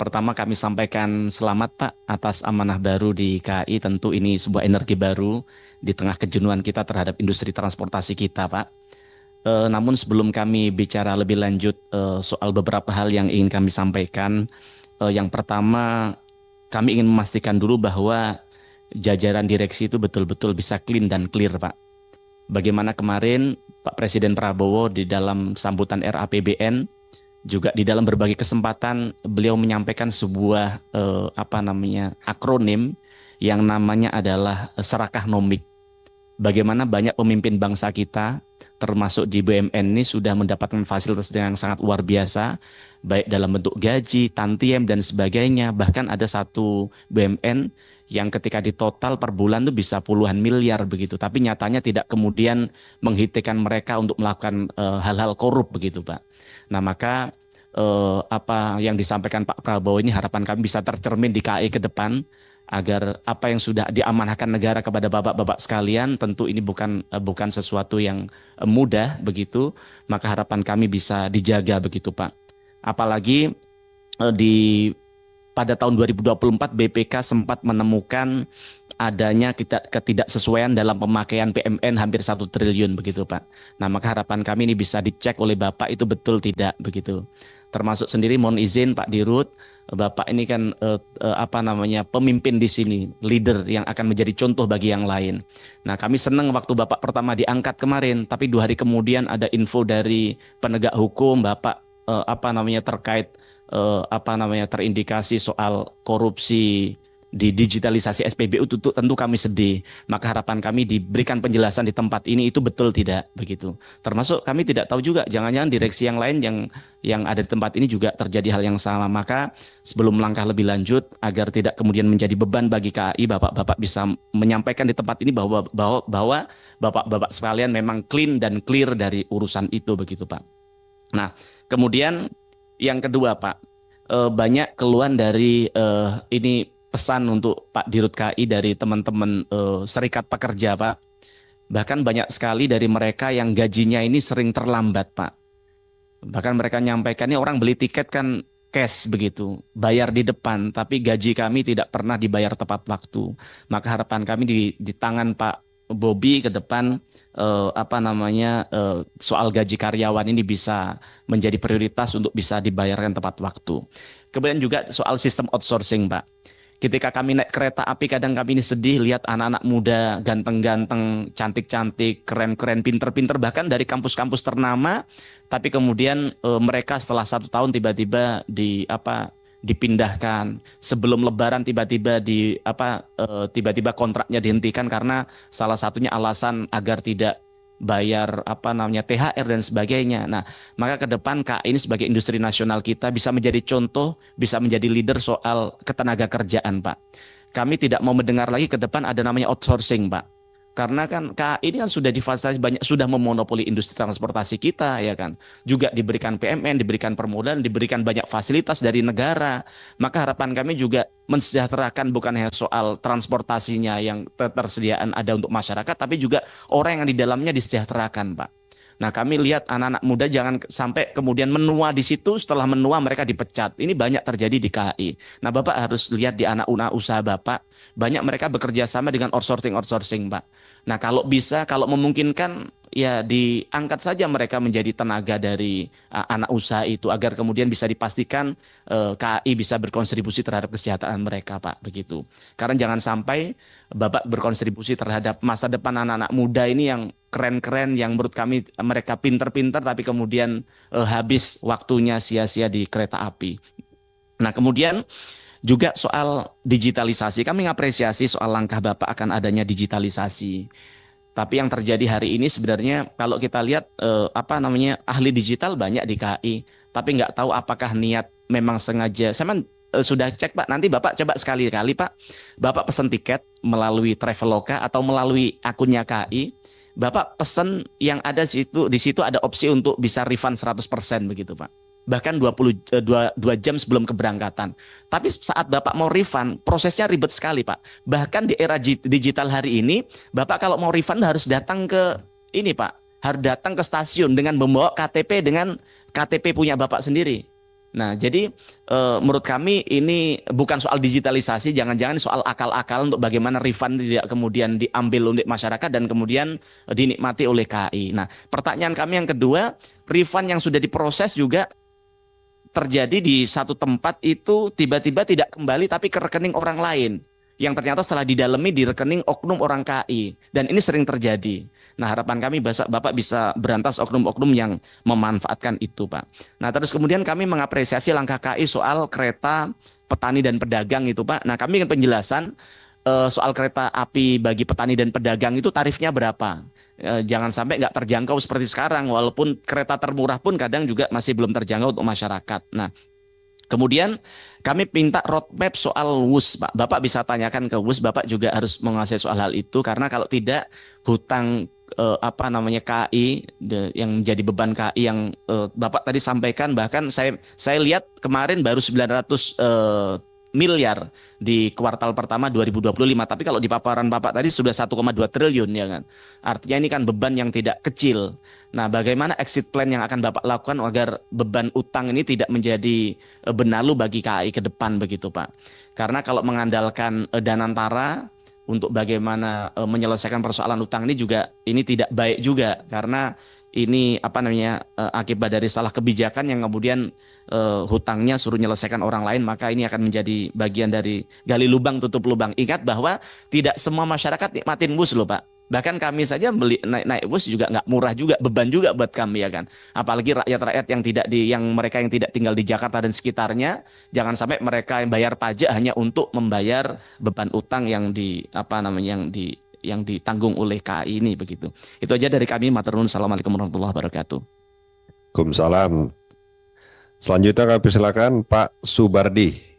Pertama kami sampaikan selamat Pak atas amanah baru di KAI. Tentu ini sebuah energi baru di tengah kejenuhan kita terhadap industri transportasi kita Pak. Namun sebelum kami bicara lebih lanjut soal beberapa hal yang ingin kami sampaikan, yang pertama kami ingin memastikan dulu bahwa jajaran direksi itu betul-betul bisa clean dan clear Pak. Bagaimana kemarin Pak Presiden Prabowo di dalam sambutan RAPBN juga di dalam berbagai kesempatan beliau menyampaikan sebuah akronim yang namanya adalah Serakah Nomik. Bagaimana banyak pemimpin bangsa kita termasuk di BUMN ini sudah mendapatkan fasilitas yang sangat luar biasa, baik dalam bentuk gaji, tantiem dan sebagainya. Bahkan ada satu BUMN yang ketika ditotal per bulan tuh bisa puluhan miliar begitu, tapi nyatanya tidak kemudian menghentikan mereka untuk melakukan hal-hal korup begitu Pak. Nah maka apa yang disampaikan Pak Prabowo ini harapan kami bisa tercermin di KAI ke depan, agar apa yang sudah diamanahkan negara kepada bapak-bapak sekalian, tentu ini bukan sesuatu yang mudah begitu, maka harapan kami bisa dijaga begitu Pak. Apalagi di pada tahun 2024 BPK sempat menemukan adanya ketidaksesuaian dalam pemakaian PMN hampir 1 triliun begitu Pak. Nah maka harapan kami ini bisa dicek oleh Bapak itu betul tidak begitu. Termasuk sendiri mohon izin Pak Dirut, Bapak ini kan pemimpin di sini, leader yang akan menjadi contoh bagi yang lain. Nah, kami senang waktu Bapak pertama diangkat kemarin, tapi 2 hari kemudian ada info dari penegak hukum Bapak terkait terindikasi soal korupsi di digitalisasi SPBU, tentu kami sedih. Maka harapan kami diberikan penjelasan di tempat ini itu betul tidak begitu. Termasuk kami tidak tahu juga jangan-jangan direksi yang lain yang ada di tempat ini juga terjadi hal yang sama. Maka sebelum langkah lebih lanjut agar tidak kemudian menjadi beban bagi KAI, Bapak-bapak bisa menyampaikan di tempat ini bahwa Bapak-bapak sekalian memang clean dan clear dari urusan itu begitu Pak. Nah, kemudian yang kedua Pak, banyak keluhan dari ini pesan untuk Pak Dirut KAI dari teman-teman serikat pekerja Pak. Bahkan banyak sekali dari mereka yang gajinya ini sering terlambat Pak. Bahkan mereka nyampaikan ini orang beli tiket kan cash begitu, bayar di depan, tapi gaji kami tidak pernah dibayar tepat waktu. Maka harapan kami di tangan Pak Bobi ke depan soal gaji karyawan ini bisa menjadi prioritas untuk bisa dibayarkan tepat waktu. Kemudian juga soal sistem outsourcing Pak. Ketika kami naik kereta api kadang kami ini sedih lihat anak-anak muda ganteng-ganteng, cantik-cantik, keren-keren, pinter-pinter bahkan dari kampus-kampus ternama, tapi kemudian mereka setelah 1 tahun tiba-tiba dipindahkan sebelum Lebaran tiba-tiba kontraknya dihentikan karena salah satunya alasan agar tidak bayar THR dan sebagainya. Nah, maka ke depan KAI ini sebagai industri nasional kita bisa menjadi contoh, bisa menjadi leader soal ketenaga kerjaan, Pak. Kami tidak mau mendengar lagi ke depan ada namanya outsourcing, Pak. Karena kan KAI ini kan sudah difasilitasi banyak, sudah memonopoli industri transportasi kita, ya kan. Juga diberikan PMN, diberikan permodalan, diberikan banyak fasilitas dari negara. Maka harapan kami juga mensejahterakan bukan hanya soal transportasinya yang ketersediaan ada untuk masyarakat, tapi juga orang yang di dalamnya disejahterakan, Pak. Nah, kami lihat anak-anak muda jangan sampai kemudian menua di situ, setelah menua mereka dipecat. Ini banyak terjadi di KAI. Nah, Bapak harus lihat di anak usaha Bapak, banyak mereka bekerja sama dengan outsourcing, Pak. Nah, kalau bisa, kalau memungkinkan, ya diangkat saja mereka menjadi tenaga dari anak usaha itu, agar kemudian bisa dipastikan KAI bisa berkontribusi terhadap kesejahteraan mereka, Pak. Begitu. Karena jangan sampai Bapak berkontribusi terhadap masa depan anak-anak muda ini yang keren-keren, yang menurut kami mereka pinter-pinter, tapi kemudian habis waktunya sia-sia di kereta api. Nah, kemudian juga soal digitalisasi, kami mengapresiasi soal langkah Bapak akan adanya digitalisasi. Tapi yang terjadi hari ini sebenarnya kalau kita lihat ahli digital banyak di KAI, tapi nggak tahu apakah niat memang sengaja. Saya sudah cek Pak, nanti Bapak coba sekali-kali Pak, Bapak pesan tiket melalui Traveloka atau melalui akunnya KAI, Bapak pesan yang ada di situ ada opsi untuk bisa refund 100% begitu Pak. Bahkan 2 jam sebelum keberangkatan. Tapi saat Bapak mau refund, prosesnya ribet sekali, Pak. Bahkan di era digital hari ini, Bapak kalau mau refund harus datang ke Pak, harus datang ke stasiun dengan membawa KTP dengan KTP punya Bapak sendiri. Nah, jadi menurut kami ini bukan soal digitalisasi, jangan-jangan soal akal-akal untuk bagaimana refund tidak kemudian diambil oleh masyarakat dan kemudian dinikmati oleh KAI. Nah, pertanyaan kami yang kedua, refund yang sudah diproses juga terjadi di satu tempat itu tiba-tiba tidak kembali tapi ke rekening orang lain yang ternyata setelah didalami di rekening oknum orang KAI dan ini sering terjadi. Nah, harapan kami Bapak bisa berantas oknum-oknum yang memanfaatkan itu, Pak. Nah, terus kemudian kami mengapresiasi langkah KAI soal kereta petani dan pedagang itu, Pak. Nah, kami ingin penjelasan soal kereta api bagi petani dan pedagang itu tarifnya berapa. Jangan sampai nggak terjangkau seperti sekarang, walaupun kereta termurah pun kadang juga masih belum terjangkau untuk masyarakat. Nah, kemudian kami minta roadmap soal WUS, Pak. Bapak bisa tanyakan ke WUS, Bapak juga harus menguasai soal hal itu karena kalau tidak hutang apa namanya KAI yang menjadi beban KAI yang Bapak tadi sampaikan, bahkan saya lihat kemarin baru 900 miliar di kuartal pertama 2025, tapi kalau di paparan Bapak tadi sudah 1,2 triliun ya kan. Artinya ini kan beban yang tidak kecil. Nah, bagaimana exit plan yang akan Bapak lakukan agar beban utang ini tidak menjadi benalu bagi KAI ke depan begitu, Pak? Karena kalau mengandalkan Danantara untuk bagaimana menyelesaikan persoalan utang ini juga ini tidak baik juga karena ini apa namanya akibat dari salah kebijakan yang kemudian hutangnya suruh menyelesaikan orang lain, maka ini akan menjadi bagian dari gali lubang tutup lubang. Ingat bahwa tidak semua masyarakat nikmatin bus loh, Pak. Bahkan kami saja beli naik bus juga nggak murah juga, beban juga buat kami ya kan. Apalagi rakyat-rakyat yang tidak yang mereka yang tidak tinggal di Jakarta dan sekitarnya, jangan sampai mereka yang bayar pajak hanya untuk membayar beban utang yang di apa namanya yang ditanggung oleh KAI ini begitu. Itu aja dari kami. Matur nuwun. Assalamualaikum warahmatullahi wabarakatuh. Waalaikumsalam. Selanjutnya kami persilakan Pak Subardi.